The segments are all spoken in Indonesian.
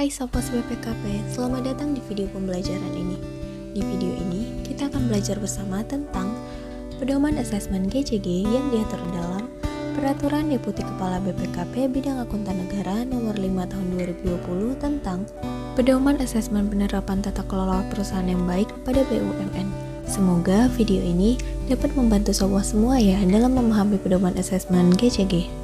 Hai Sobat BPKP, selamat datang di video pembelajaran ini. Di video ini, kita akan belajar bersama tentang pedoman asesmen GCG yang diatur dalam Peraturan Deputi Kepala BPKP Bidang Akuntan Negara Nomor 5 Tahun 2020 tentang pedoman asesmen penerapan tata kelola perusahaan yang baik pada BUMN. Semoga video ini dapat membantu sobat semua ya dalam memahami pedoman asesmen GCG.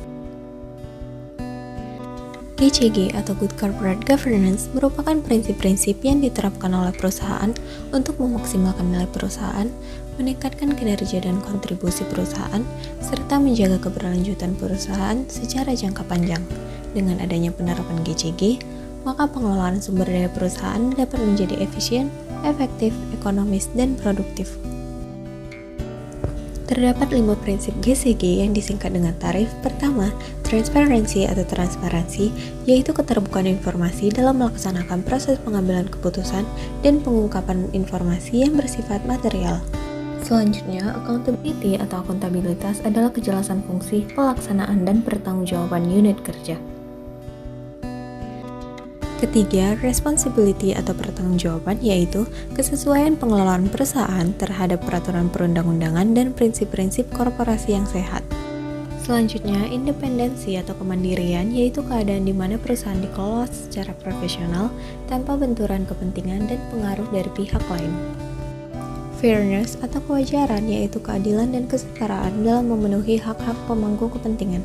GCG atau Good Corporate Governance merupakan prinsip-prinsip yang diterapkan oleh perusahaan untuk memaksimalkan nilai perusahaan, meningkatkan kinerja dan kontribusi perusahaan, serta menjaga keberlanjutan perusahaan secara jangka panjang. Dengan adanya penerapan GCG, maka pengelolaan sumber daya perusahaan dapat menjadi efisien, efektif, ekonomis, dan produktif. Terdapat 5 prinsip GCG yang disingkat dengan tarif. Pertama, transparansi atau transparansi, yaitu keterbukaan informasi dalam melaksanakan proses pengambilan keputusan dan pengungkapan informasi yang bersifat material. Selanjutnya, accountability atau akuntabilitas adalah kejelasan fungsi, pelaksanaan, dan pertanggungjawaban unit kerja. Ketiga, responsibility atau pertanggungjawaban, yaitu kesesuaian pengelolaan perusahaan terhadap peraturan perundang-undangan dan prinsip-prinsip korporasi yang sehat. Selanjutnya, independensi atau kemandirian, yaitu keadaan di mana perusahaan dikelola secara profesional tanpa benturan kepentingan dan pengaruh dari pihak lain. Fairness atau kewajaran, yaitu keadilan dan kesetaraan dalam memenuhi hak-hak pemangku kepentingan.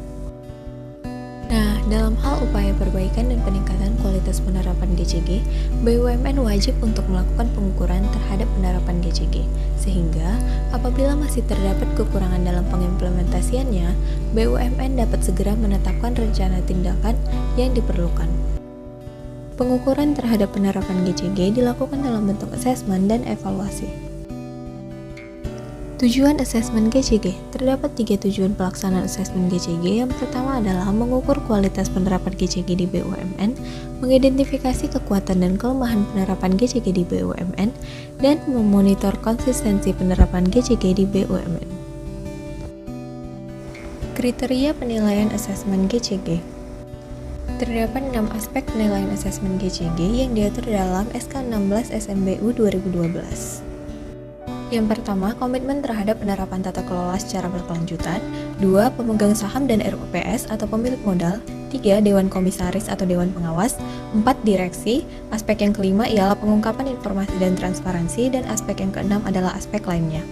Nah, dalam hal upaya perbaikan dan peningkatan kualitas penerapan GCG, BUMN wajib untuk melakukan pengukuran terhadap penerapan GCG, sehingga apabila masih terdapat kekurangan dalam pengimplementasiannya, BUMN dapat segera menetapkan rencana tindakan yang diperlukan. Pengukuran terhadap penerapan GCG dilakukan dalam bentuk asesmen dan evaluasi. Tujuan asesmen GCG. Terdapat 3 tujuan pelaksanaan asesmen GCG. Yang pertama adalah mengukur kualitas penerapan GCG di BUMN, mengidentifikasi kekuatan dan kelemahan penerapan GCG di BUMN, dan memonitor konsistensi penerapan GCG di BUMN. Kriteria penilaian asesmen GCG. Terdapat 6 aspek penilaian asesmen GCG yang diatur dalam SK 16 SMBU 2012. Yang pertama, komitmen terhadap penerapan tata kelola secara berkelanjutan. 2. Pemegang saham dan RUPS atau pemilik modal. 3. Dewan komisaris atau dewan pengawas. 4. Direksi. Aspek yang kelima ialah pengungkapan informasi dan transparansi, dan aspek yang keenam adalah aspek lainnya.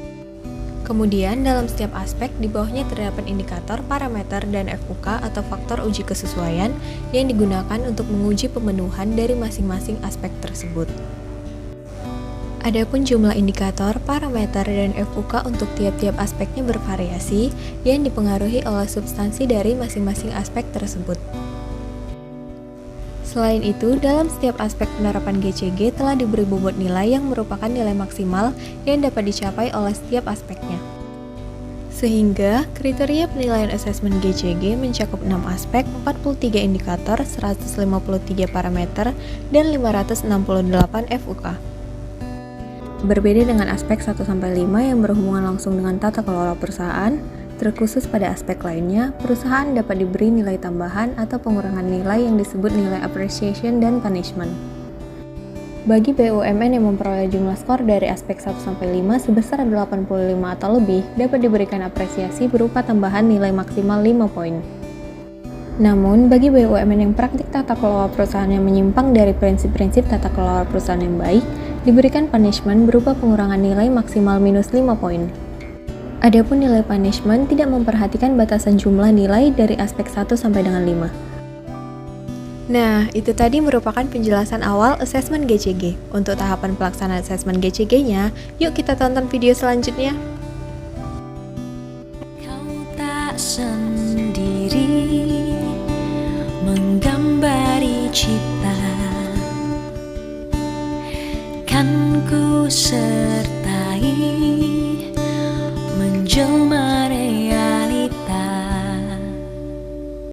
Kemudian, dalam setiap aspek, di bawahnya terdapat indikator, parameter, dan FUK atau faktor uji kesesuaian yang digunakan untuk menguji pemenuhan dari masing-masing aspek tersebut. Adapun jumlah indikator, parameter, dan FUK untuk tiap-tiap aspeknya bervariasi yang dipengaruhi oleh substansi dari masing-masing aspek tersebut. Selain itu, dalam setiap aspek penerapan GCG telah diberi bobot nilai yang merupakan nilai maksimal yang dapat dicapai oleh setiap aspeknya. Sehingga, kriteria penilaian asesmen GCG mencakup 6 aspek, 43 indikator, 153 parameter, dan 568 FUK. Berbeda dengan aspek 1-5 yang berhubungan langsung dengan tata kelola perusahaan, terkhusus pada aspek lainnya, perusahaan dapat diberi nilai tambahan atau pengurangan nilai yang disebut nilai appreciation dan punishment. Bagi BUMN yang memperoleh jumlah skor dari aspek 1-5 sebesar 85 atau lebih, dapat diberikan apresiasi berupa tambahan nilai maksimal 5 poin. Namun, bagi BUMN yang praktik tata kelola perusahaan yang menyimpang dari prinsip-prinsip tata kelola perusahaan yang baik, diberikan punishment berupa pengurangan nilai maksimal minus 5 poin. Adapun nilai punishment tidak memperhatikan batasan jumlah nilai dari aspek 1 sampai dengan 5. Nah, itu tadi merupakan penjelasan awal asesmen GCG. Untuk tahapan pelaksanaan asesmen GCG-nya, yuk kita tonton video selanjutnya. Kau tak sendiri menggambari cita, kan ku sertai